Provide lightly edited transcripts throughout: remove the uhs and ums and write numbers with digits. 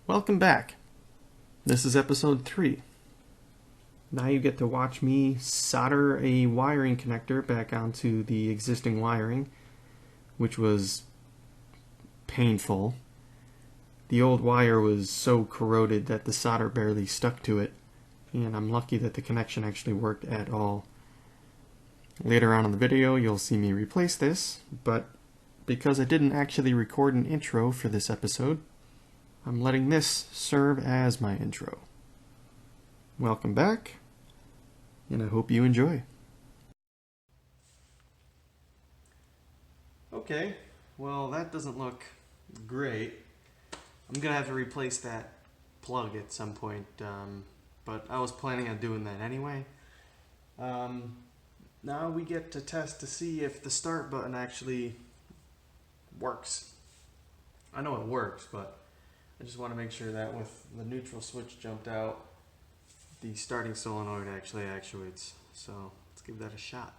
Welcome back. This is episode 3. Now you get to watch me solder a wiring connector back onto the existing wiring, which was painful. The old wire was so corroded that the solder barely stuck to it, and I'm lucky that the connection actually worked at all. Later on in the video you'll see me replace this, but because I didn't actually record an intro for this episode, I'm letting this serve as my intro. Welcome back, and I hope you enjoy. Okay, well that doesn't look great. I'm gonna have to replace that plug at some point, but I was planning on doing that anyway. Now we get to test to see if the start button actually works. I know it works, but I just want to make sure that with the neutral switch jumped out, the starting solenoid actually actuates. So let's give that a shot.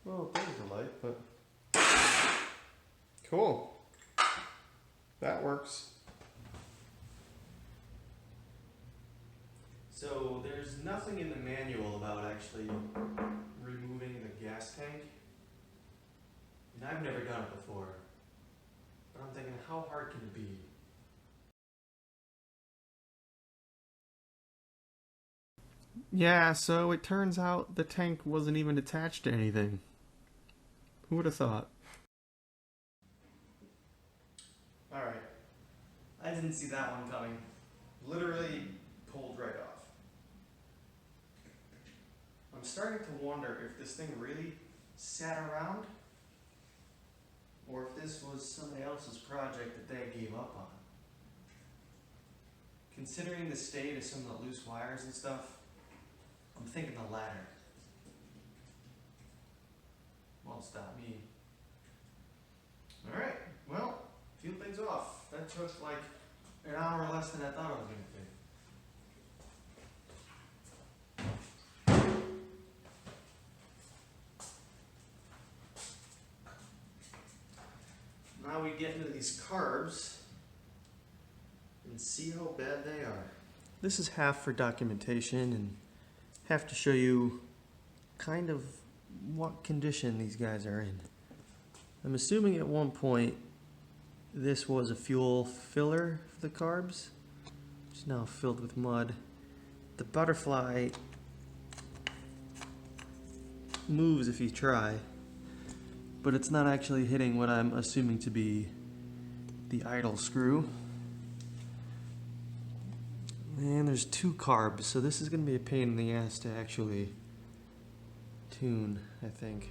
Well, there's a light, but cool. That works. So there's nothing in the manual about actually removing the gas tank. And I've never done it before. But I'm thinking, how hard can it be? Yeah, so it turns out the tank wasn't even attached to anything. Who would have thought? Alright. I didn't see that one coming. Literally pulled right off. I'm starting to wonder if this thing really sat around, or if this was somebody else's project that they gave up on. Considering the state of some of the loose wires and stuff, I'm thinking the latter. Won't stop me. Alright, well, few things off. That took like an hour less than I thought it was going to take. Now we get into these carbs and see how bad they are. This is half for documentation and half to show you kind of what condition these guys are in. I'm assuming at one point this was a fuel filler for the carbs, which is now filled with mud. The butterfly moves if you try, but it's not actually hitting what I'm assuming to be the idle screw. And there's 2 carbs, so this is going to be a pain in the ass to actually tune, I think.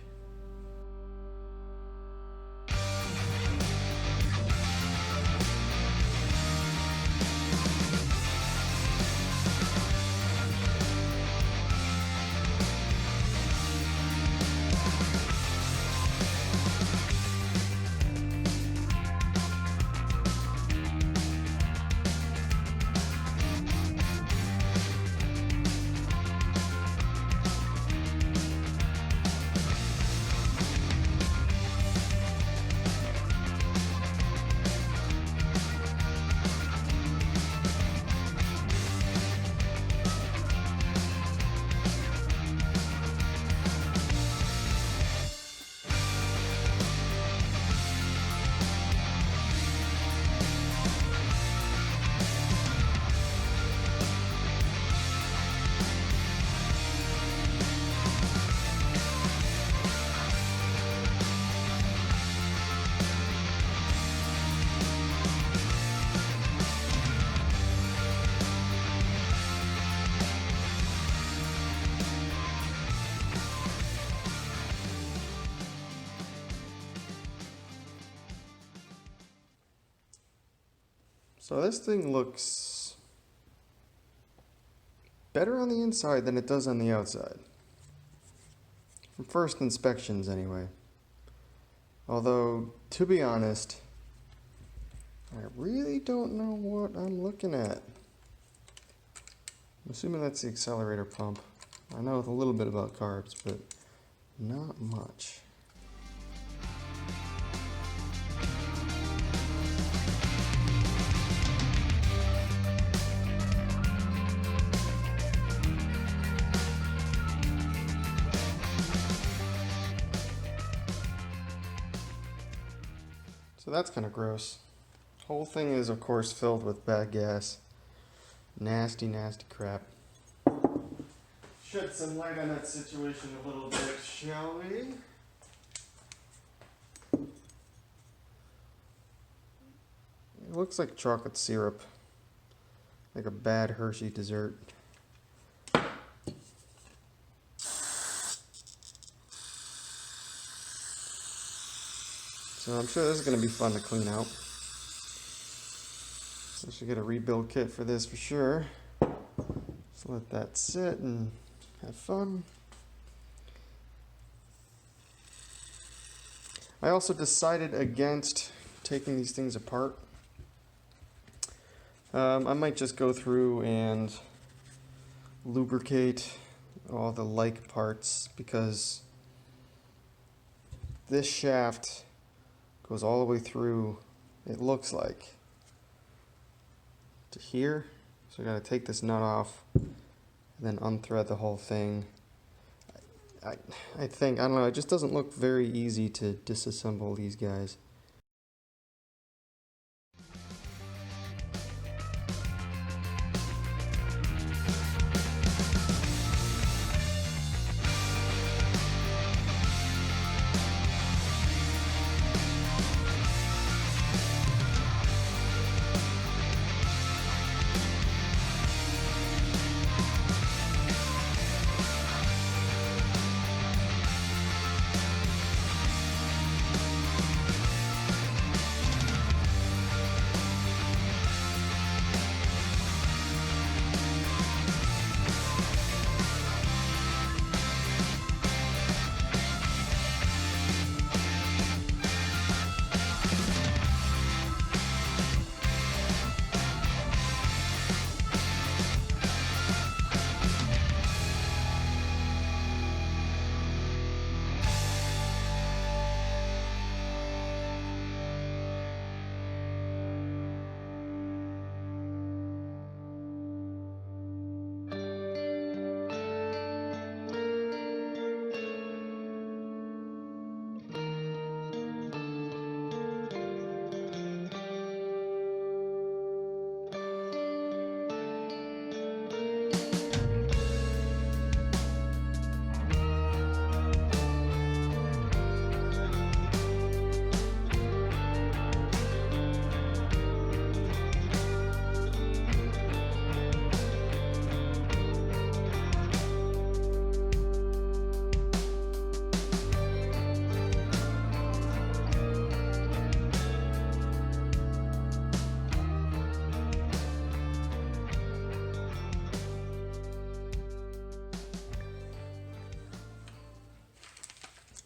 So this thing looks better on the inside than it does on the outside. From first inspections anyway. Although, to be honest, I really don't know what I'm looking at. I'm assuming that's the accelerator pump. I know a little bit about carbs, but not much. that's kind of gross. Whole thing is, of course, filled with bad gas. Nasty, nasty crap. Shed some light on that situation a little bit, shall we? It looks like chocolate syrup. Like a bad Hershey dessert. So I'm sure this is going to be fun to clean out. I should get a rebuild kit for this for sure. Just let that sit and have fun. I also decided against taking these things apart. I might just go through and lubricate all the like parts, because this shaft goes all the way through, it looks like, to here. So I gotta take this nut off and then unthread the whole thing. I think, I don't know, it just doesn't look very easy to disassemble these guys.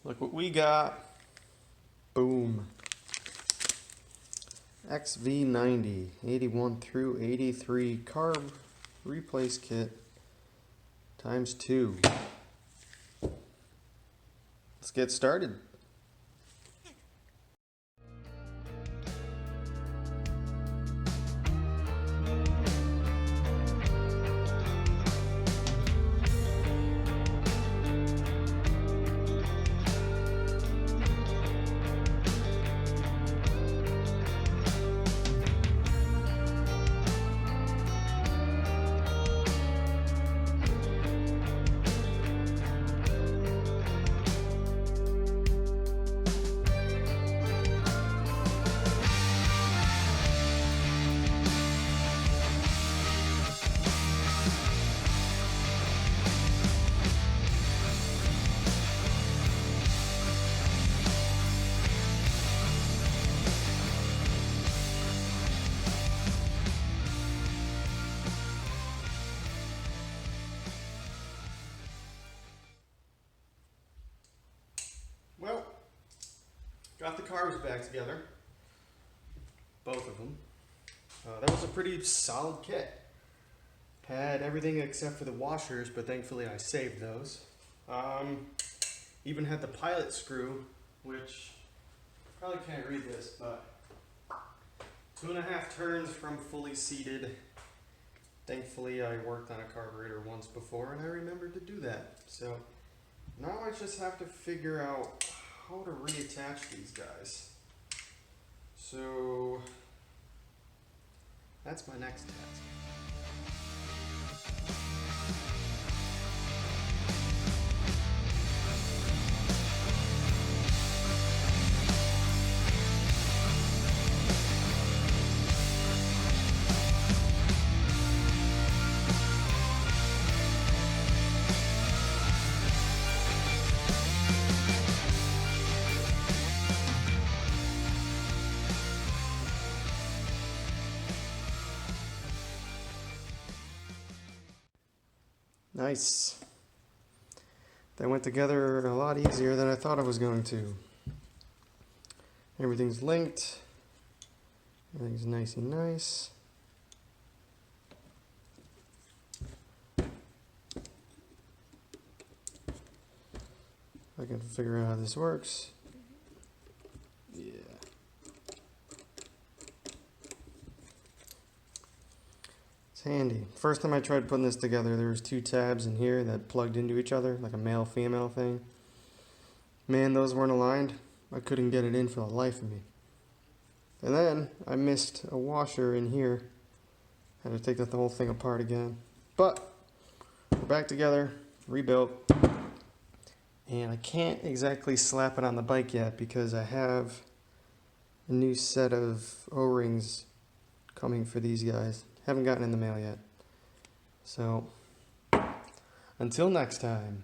Look what we got. Boom. XV90 81 through 83 carb replace kit times 2. Let's get started. Well, got the carbs back together, both of them. That was a pretty solid kit. Had everything except for the washers, but thankfully I saved those. Even had the pilot screw, which probably can't read this, but 2.5 turns from fully seated. Thankfully I worked on a carburetor once before and I remembered to do that. So now I just have to figure out how to reattach these guys. So that's my next task. Nice. That went together a lot easier than I thought it was going to. Everything's linked. Everything's nice and nice. I can figure out how this works. Yeah. It's handy. First time I tried putting this together, there was 2 tabs in here that plugged into each other, like a male-female thing. Man, those weren't aligned. I couldn't get it in for the life of me. And then I missed a washer in here. Had to take the whole thing apart again. But we're back together, rebuilt. And I can't exactly slap it on the bike yet because I have a new set of O-rings coming for these guys. Haven't gotten in the mail yet. So, until next time.